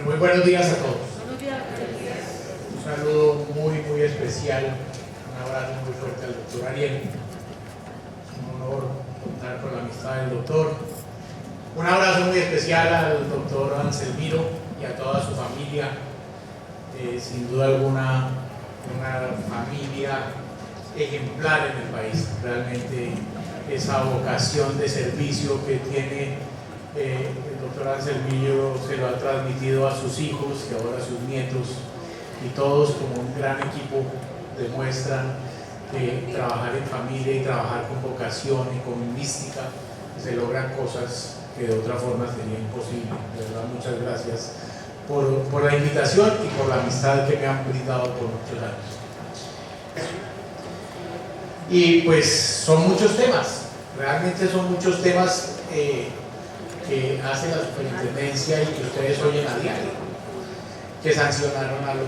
Bueno, muy buenos días a todos. Buenos días. Un saludo muy especial, un abrazo muy fuerte al doctor Ariel. Es un honor contar con la amistad del doctor. Un abrazo muy especial al doctor Anselmiro y a toda su familia. Sin duda alguna, una familia ejemplar en el país. Realmente esa vocación de servicio que tiene el doctor Anselmiro se lo ha transmitido a sus hijos y ahora a sus nietos, y todos como un gran equipo demuestran que trabajar en familia y trabajar con vocación y con mística se logran cosas que de otra forma sería imposible. De verdad, muchas gracias por la invitación y por la amistad que me han brindado por muchos años. Y pues son muchos temas, realmente son muchos temas que hace la superintendencia y que ustedes oyen a diario. Que sancionaron al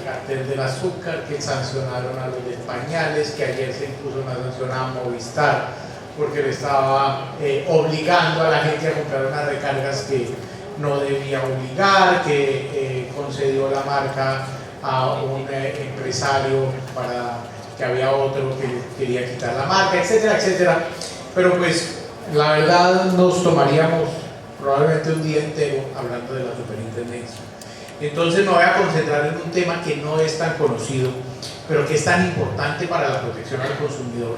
cartel del azúcar, que sancionaron a los de pañales, que ayer se impuso una sanción a Movistar porque le estaba obligando a la gente a comprar unas recargas que no debía obligar, que concedió la marca a un empresario para que había otro que quería quitar la marca, etcétera, etcétera. Pero pues la verdad nos tomaríamos probablemente un día entero hablando de la superintendencia. Entonces me voy a concentrar en un tema que no es tan conocido, pero que es tan importante para la protección al consumidor,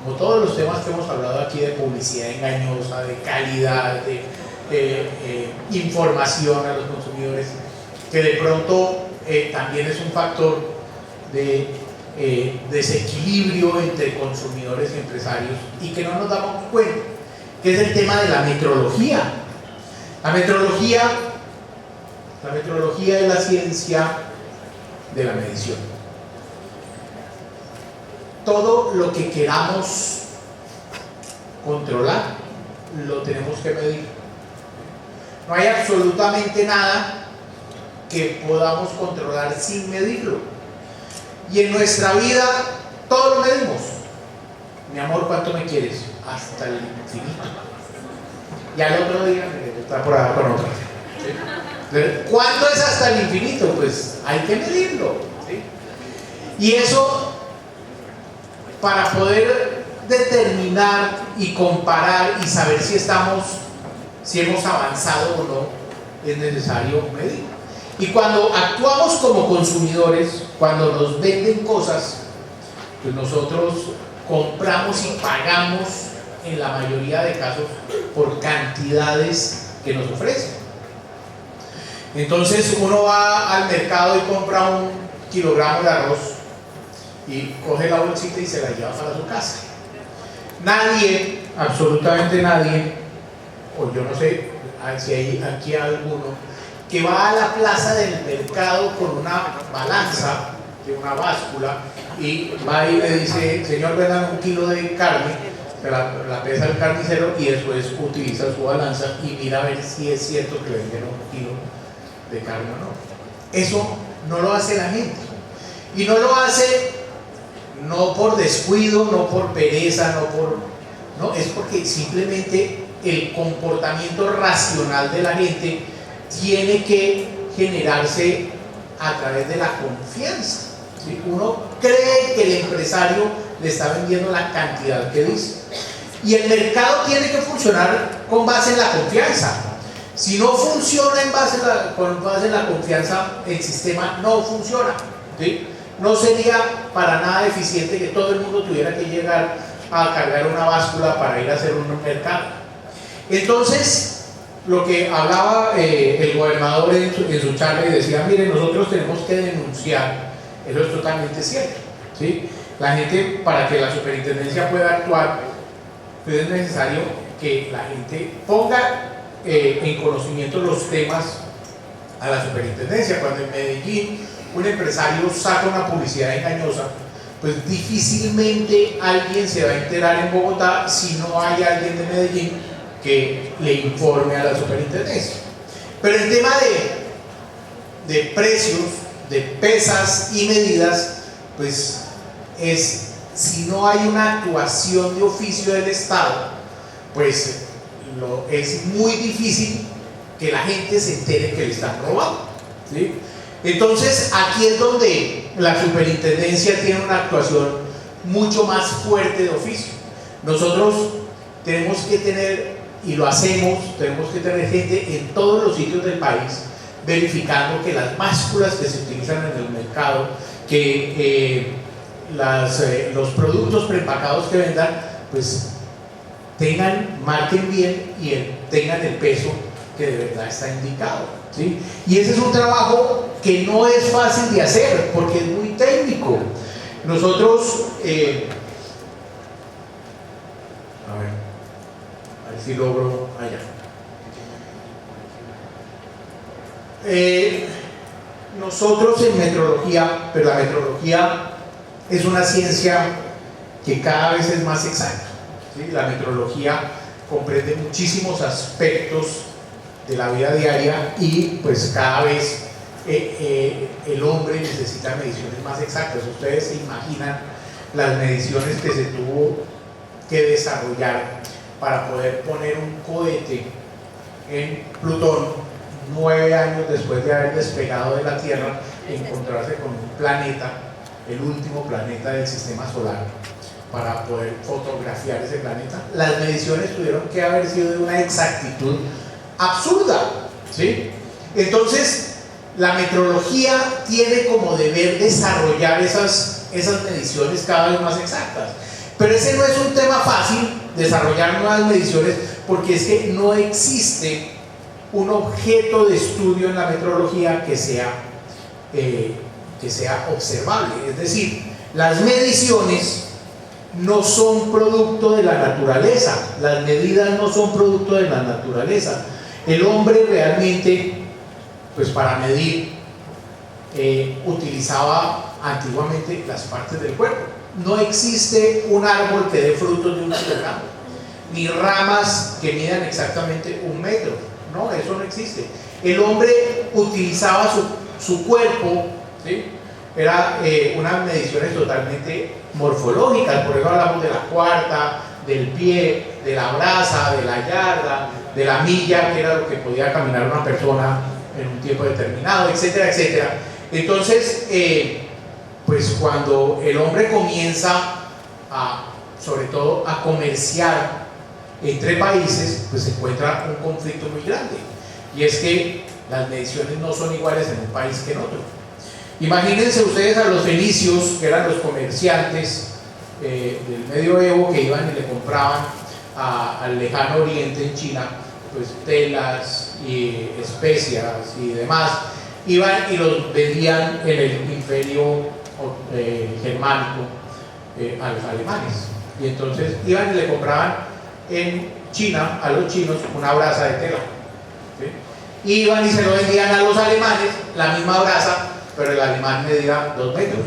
como todos los temas que hemos hablado aquí de publicidad engañosa, de calidad, de información a los consumidores, que de pronto también es un factor de desequilibrio entre consumidores y empresarios y que no nos damos cuenta, que es el tema de la metrología. La metrología es la ciencia de la medición. Todo lo que queramos controlar lo tenemos que medir. No hay absolutamente nada que podamos controlar sin medirlo. Y en nuestra vida todo lo medimos. Mi amor, ¿cuánto me quieres? Hasta el infinito. Y al otro día está por ahí con otra. ¿Sí? ¿Cuánto es hasta el infinito? Pues hay que medirlo. ¿Sí? Y eso, para poder determinar y comparar y saber si hemos avanzado o no, es necesario medir. Y cuando actuamos como consumidores, cuando nos venden cosas, pues nosotros compramos y pagamos en la mayoría de casos por cantidades que nos ofrecen. Entonces uno va al mercado y compra un kilogramo de arroz y coge la bolsita y se la lleva para su casa. Nadie, absolutamente nadie, o yo no sé si hay aquí alguno, que va a la plaza del mercado con una balanza, una báscula, y va y le dice: señor, vendan un kilo de carne, se la pesa el carnicero y después utiliza su balanza y mira a ver si es cierto que le vendieron un kilo de carne o no. Eso no lo hace la gente, y no lo hace no por descuido, no por pereza, no, es porque simplemente el comportamiento racional de la gente tiene que generarse a través de la confianza. ¿Sí? Uno cree que el empresario le está vendiendo la cantidad que dice, y el mercado tiene que funcionar con base en la confianza. Si no funciona con base en la confianza, el sistema no funciona. ¿Sí? No sería para nada eficiente que todo el mundo tuviera que llegar a cargar una báscula para ir a hacer un mercado. Entonces, lo que hablaba el gobernador en su charla, y decía: mire, nosotros tenemos que denunciar. Eso es totalmente cierto, ¿sí? La gente, para que la superintendencia pueda actuar, pues es necesario que la gente ponga en conocimiento los temas a la superintendencia. Cuando en Medellín un empresario saca una publicidad engañosa, pues difícilmente alguien se va a enterar en Bogotá si no hay alguien de Medellín que le informe a la superintendencia. Pero el tema de precios, de pesas y medidas, pues si no hay una actuación de oficio del Estado, pues es muy difícil que la gente se entere que le están robando, ¿sí? Entonces aquí es donde la superintendencia tiene una actuación mucho más fuerte de oficio. Nosotros tenemos que tener, y lo hacemos, tenemos que tener gente en todos los sitios del país verificando que las básculas que se utilizan en el mercado, que los productos preempacados que vendan, pues marquen bien y tengan el peso que de verdad está indicado, ¿sí? Y ese es un trabajo que no es fácil de hacer porque es muy técnico. Nosotros, a ver si logro allá. Nosotros en metrología, pero la metrología es una ciencia que cada vez es más exacta, ¿sí? La metrología comprende muchísimos aspectos de la vida diaria y pues cada vez el hombre necesita mediciones más exactas. Ustedes se imaginan las mediciones que se tuvo que desarrollar para poder poner un cohete en Plutón 9 años después de haber despegado de la Tierra, encontrarse con un planeta, el último planeta del sistema solar, para poder fotografiar ese planeta. Las mediciones tuvieron que haber sido de una exactitud absurda, ¿sí? Entonces la metrología tiene como deber desarrollar esas mediciones cada vez más exactas, pero ese no es un tema fácil, desarrollar nuevas mediciones, porque es que no existe un objeto de estudio en la metrología que sea observable. Es decir, las mediciones no son producto de la naturaleza, las medidas no son producto de la naturaleza. El hombre realmente, pues para medir, utilizaba antiguamente las partes del cuerpo. No existe un árbol que dé frutos de 1 kilogramo, ni ramas que midan exactamente 1 metro. No, eso no existe. El hombre utilizaba su cuerpo, ¿sí? Era unas mediciones totalmente morfológicas. Por eso hablamos de la cuarta, del pie, de la braza, de la yarda, de la milla, que era lo que podía caminar una persona en un tiempo determinado, etcétera, etcétera. Entonces, pues cuando el hombre comienza sobre todo a comerciar entre países, pues se encuentra un conflicto muy grande, y es que las mediciones no son iguales en un país que en otro. Imagínense ustedes a los fenicios, que eran los comerciantes del medioevo, que iban y le compraban al lejano oriente en China, pues telas y especias y demás, iban y los vendían en el imperio germánico a los alemanes, y entonces iban y le compraban en China a los chinos una braza de tela, ¿sí? Iban y se lo vendían a los alemanes la misma braza, pero el alemán medía 2 metros,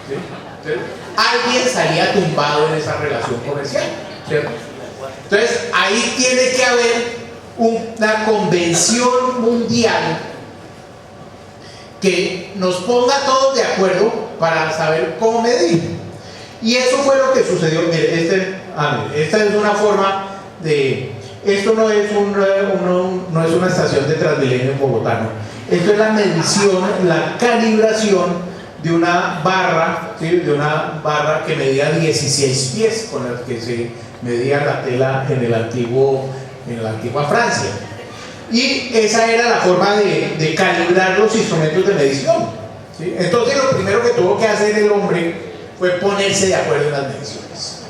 ¿sí? Entonces, alguien salía tumbado en esa relación comercial, ¿cierto? Entonces ahí tiene que haber una convención mundial que nos ponga todos de acuerdo para saber cómo medir. Y eso fue lo que sucedió. Mire, esta es una forma de... Esto no es una estación de Transmilenio en Bogotá, no. Esto es la medición, la calibración de una barra, ¿sí? De una barra que medía 16 pies, con la que se medía la tela en la antigua Francia. Y esa era la forma de calibrar los instrumentos de medición, ¿sí? Entonces lo primero que tuvo que hacer el hombre fue ponerse de acuerdo en las mediciones.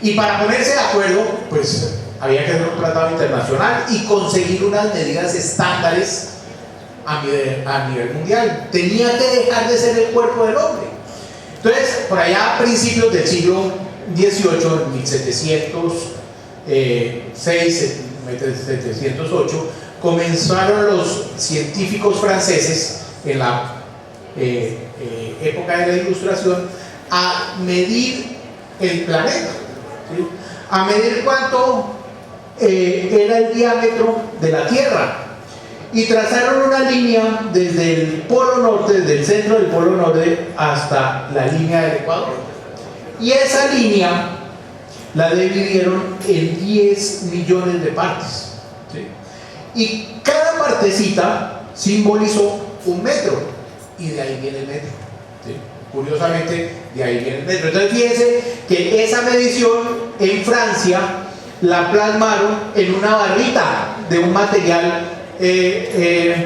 Y para ponerse de acuerdo, pues había que hacer un tratado internacional y conseguir unas medidas estándares a nivel mundial. Tenía que dejar de ser el cuerpo del hombre. Entonces, por allá a principios del siglo XVIII, en 1706, 1708, comenzaron los científicos franceses en la época de la Ilustración a medir el planeta, ¿sí? A medir cuánto era el diámetro de la Tierra, y trazaron una línea desde el polo norte, desde el centro del polo norte hasta la línea del Ecuador, y esa línea la dividieron en 10 millones de partes, ¿sí? Y cada partecita simbolizó 1 metro, y de ahí viene el metro, ¿sí? Curiosamente, de ahí viene el metro. Entonces fíjense que esa medición en Francia la plasmaron en una barrita de un material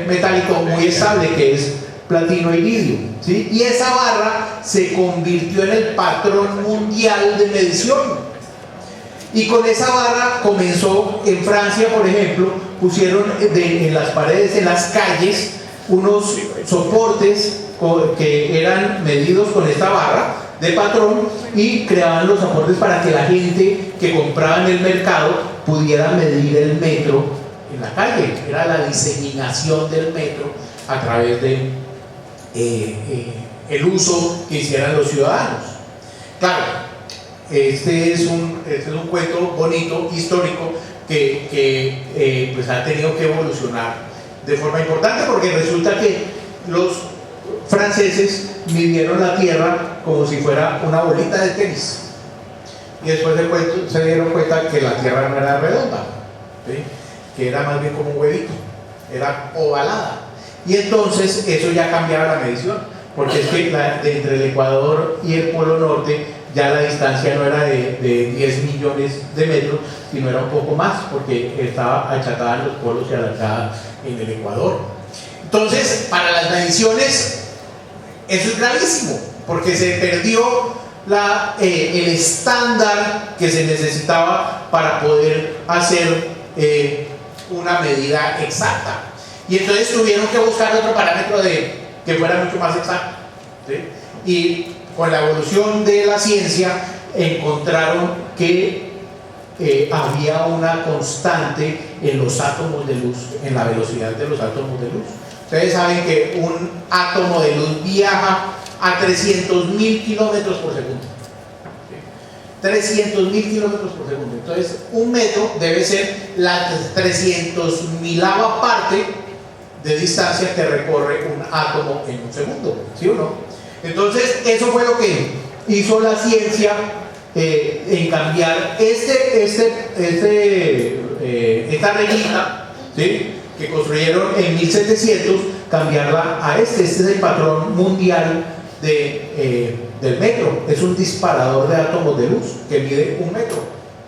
metálico muy estable, que es platino e iridio, ¿sí? Y esa barra se convirtió en el patrón mundial de medición. Y con esa barra comenzó en Francia, por ejemplo, pusieron en las paredes, en las calles, unos soportes que eran medidos con esta barra de patrón, y creaban los soportes para que la gente que compraba en el mercado pudiera medir el metro en la calle. Era la diseminación del metro a través de el uso que hicieran los ciudadanos. Claro, este es un cuento bonito, histórico, que pues ha tenido que evolucionar de forma importante, porque resulta que los franceses midieron la tierra como si fuera una bolita de tenis, y después del cuento se dieron cuenta que la tierra no era redonda, ¿sí? Que era más bien como un huevito, era ovalada, y entonces eso ya cambiaba la medición, porque es que entre el Ecuador y el Polo Norte ya la distancia no era de 10 millones de metros, sino era un poco más, porque estaba achatada en los polos y alargada en el Ecuador. Entonces, para las mediciones, eso es gravísimo, porque se perdió el estándar que se necesitaba para poder hacer una medida exacta. Y entonces tuvieron que buscar otro parámetro que fuera mucho más exacto, ¿sí? Y con la evolución de la ciencia encontraron que había una constante en los átomos de luz, en la velocidad de los átomos de luz. Ustedes saben que un átomo de luz viaja a 300.000 kilómetros por segundo. 300.000 kilómetros por segundo. Entonces, 1 metro debe ser la 300.000ava parte de distancia que recorre un átomo en un segundo, ¿sí o no? Entonces, eso fue lo que hizo la ciencia en cambiar esta reglita, ¿sí?, que construyeron en 1700, cambiarla a este es el patrón mundial del metro. Es un disparador de átomos de luz que mide 1 metro,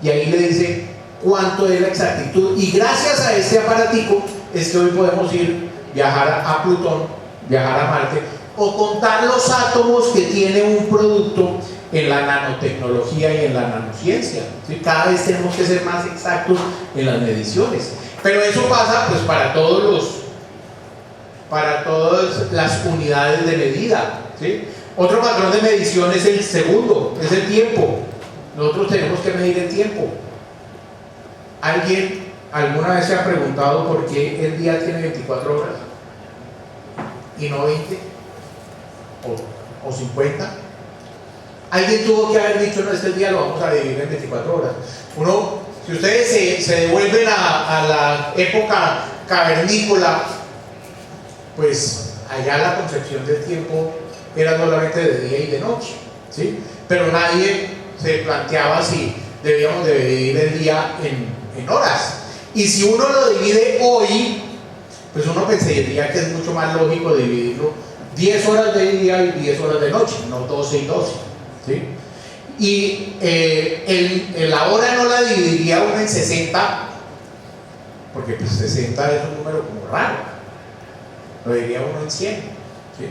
y ahí le dice cuánto es la exactitud, y gracias a este aparatico es que hoy podemos viajar a Plutón, viajar a Marte, o contar los átomos que tiene un producto en la nanotecnología y en la nanociencia, ¿sí? Cada vez tenemos que ser más exactos en las mediciones, pero eso pasa pues para todas las unidades de medida, ¿sí? Otro patrón de medición es el segundo, es el tiempo. Nosotros tenemos que medir el tiempo. ¿Alguien alguna vez se ha preguntado por qué el día tiene 24 horas y no 20 o 50? Alguien tuvo que haber dicho: no, este día lo vamos a dividir en 24 horas. Si ustedes se devuelven a la época cavernícola, pues allá la concepción del tiempo era solamente de día y de noche, ¿sí? Pero nadie se planteaba si debíamos de dividir el día en horas. Y si uno lo divide hoy, pues uno pensaría que es mucho más lógico dividirlo 10 horas de día y 10 horas de noche, no 12 y 12, ¿sí? Y la hora no la dividiría uno en 60, porque pues 60 es un número como raro, lo dividiría uno en 100, ¿sí?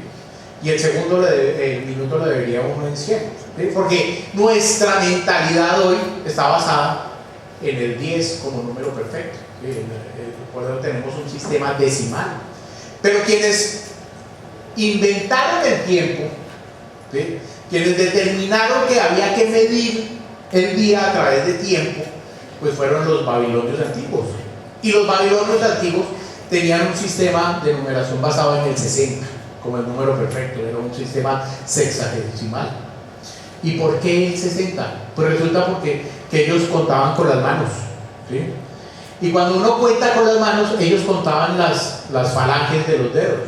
Y el minuto lo debería uno en 100, ¿sí? Porque nuestra mentalidad hoy está basada en el 10 como número perfecto, ¿sí? Por eso tenemos un sistema decimal. Pero quienes inventaron el tiempo, ¿sí?, quienes determinaron que había que medir el día a través de tiempo, pues fueron los babilonios antiguos. Y los babilonios antiguos tenían un sistema de numeración basado en el 60 como el número perfecto, era un sistema sexagesimal. ¿Y por qué el 60? Pues resulta que ellos contaban con las manos, ¿sí? Y cuando uno cuenta con las manos, ellos contaban las falanges de los dedos.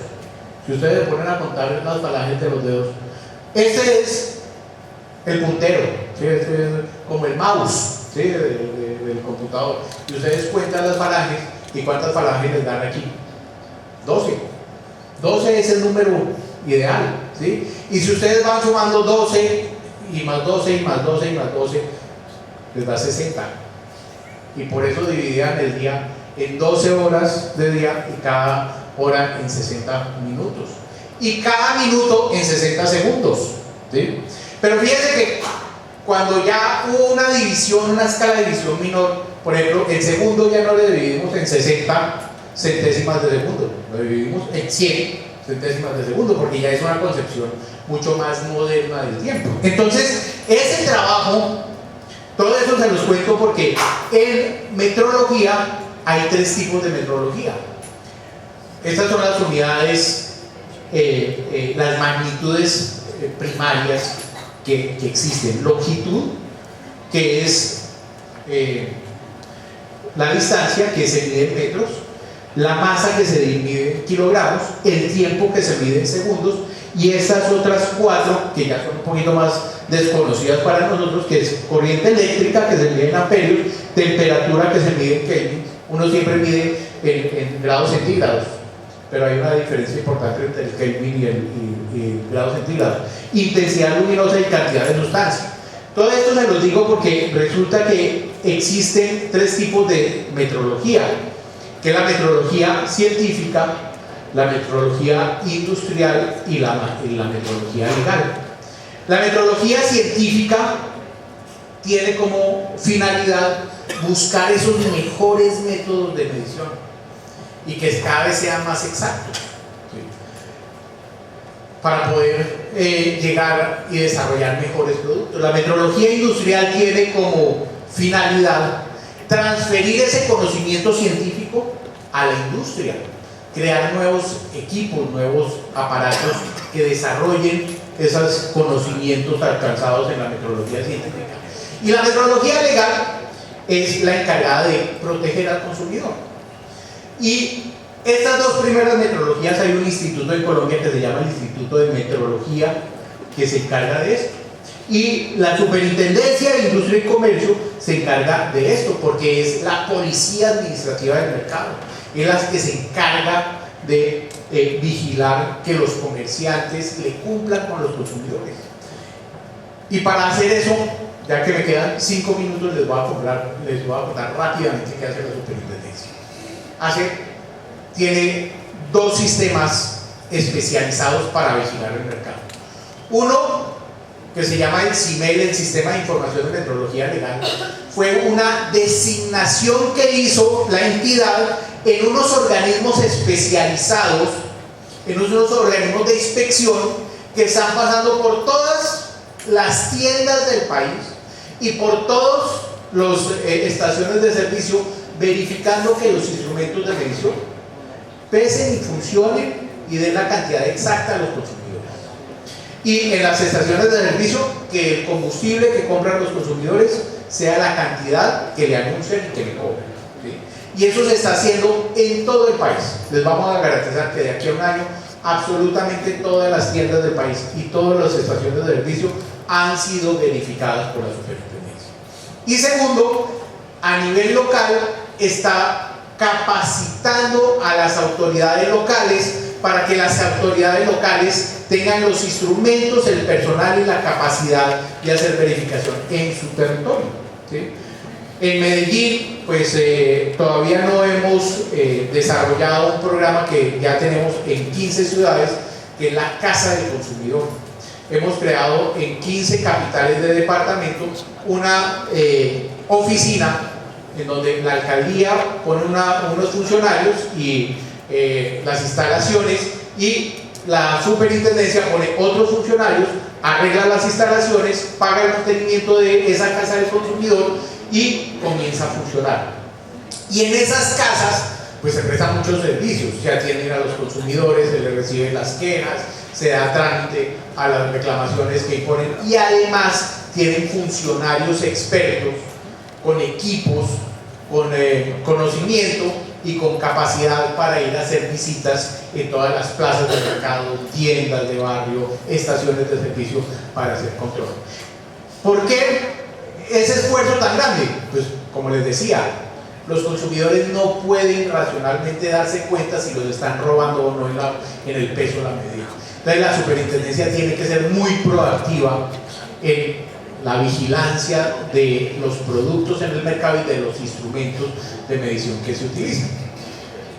Si ustedes se ponen a contar las falanges de los dedos, este es el puntero, ¿sí? Este es como el mouse, ¿sí?, del computador. Y ustedes cuentan las falanges, y cuántas falanges les dan aquí. 12. 12 es el número ideal, ¿sí? Y si ustedes van sumando 12 y más 12 y más 12 y más 12, les da 60. Y por eso dividían el día en 12 horas de día y cada hora en 60 minutos. Y cada minuto en 60 segundos, ¿sí? Pero fíjense que cuando ya hubo una división, una escala de división menor, por ejemplo, el segundo ya no lo dividimos en 60 centésimas de segundo, lo dividimos en 100 centésimas de segundo, porque ya es una concepción mucho más moderna del tiempo. Entonces, ese trabajo, todo eso se los cuento porque en metrología hay 3 tipos de metrología. Estas son las unidades, las magnitudes primarias que existen. Longitud, que es la distancia, que se mide en metros; la masa, que se mide en kilogramos; el tiempo, que se mide en segundos; y estas otras 4 que ya son un poquito más desconocidas para nosotros, que es corriente eléctrica, que se mide en amperios; temperatura, que se mide en Kelvin. Uno siempre mide en grados centígrados, pero hay una diferencia importante entre el Kelvin y el grado centígrado. Intensidad luminosa y cantidad de sustancia. Todo esto se los digo porque resulta que existen 3 tipos de metrología, que es la metrología científica, la metrología industrial y la metrología legal. La metrología científica tiene como finalidad buscar esos mejores métodos de medición y que cada vez sean más exactos, ¿sí? Para poder llegar y desarrollar mejores productos. La metrología industrial tiene como finalidad transferir ese conocimiento científico a la industria, crear nuevos equipos, nuevos aparatos que desarrollen esos conocimientos alcanzados en la metrología científica. Y la metrología legal es la encargada de proteger al consumidor. Y estas 2 primeras metrologías, hay un instituto en Colombia que se llama el Instituto de Metrología, que se encarga de esto. Y la Superintendencia de Industria y Comercio se encarga de esto, porque es la policía administrativa del mercado, es la que se encarga de vigilar que los comerciantes le cumplan con los consumidores. Y para hacer eso, ya que me quedan 5 minutos, les voy a contar rápidamente qué hace la Superintendencia. Tiene 2 sistemas especializados para vigilar el mercado. Uno, que se llama el CIMEL, el Sistema de Información de Metrología Legal, fue una designación que hizo la entidad en unos organismos especializados, en unos organismos de inspección que están pasando por todas las tiendas del país y por todas las estaciones de servicio, verificando que los instrumentos de medición pesen y funcionen y den la cantidad exacta a los consumidores. Y en las estaciones de servicio, que el combustible que compran los consumidores sea la cantidad que le anuncian y que le cobran, ¿sí? Y eso se está haciendo en todo el país. Les vamos a garantizar que de aquí a un año absolutamente todas las tiendas del país y todas las estaciones de servicio han sido verificadas por la Superintendencia. Y segundo, a nivel local está capacitando a las autoridades locales para que las autoridades locales tengan los instrumentos, el personal y la capacidad de hacer verificación en su territorio, ¿sí? En Medellín, pues todavía no hemos desarrollado un programa que ya tenemos en 15 ciudades, que es la Casa del Consumidor. Hemos creado en 15 capitales de departamento una oficina en donde la alcaldía pone unos funcionarios y las instalaciones, y la superintendencia pone otros funcionarios, arregla las instalaciones, paga el mantenimiento de esa casa del consumidor y comienza a funcionar. Y en esas casas pues se prestan muchos servicios, se atienden a los consumidores, se les reciben las quejas, se da trámite a las reclamaciones que imponen, y además tienen funcionarios expertos con equipos, con conocimiento y con capacidad para ir a hacer visitas en todas las plazas de mercado, tiendas de barrio, estaciones de servicio, para hacer control. ¿Por qué ese esfuerzo tan grande? Pues como les decía, los consumidores no pueden racionalmente darse cuenta si los están robando o no en el peso de la medida. Entonces la superintendencia tiene que ser muy proactiva en la vigilancia de los productos en el mercado y de los instrumentos de medición que se utilizan.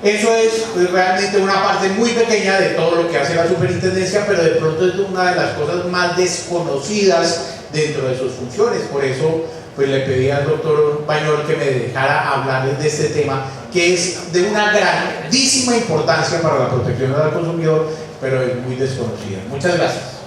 Eso es realmente una parte muy pequeña de todo lo que hace la superintendencia, pero de pronto es una de las cosas más desconocidas dentro de sus funciones. Por eso pues le pedí al doctor Bañol que me dejara hablarles de este tema, que es de una grandísima importancia para la protección del consumidor, pero es muy desconocida. Muchas gracias.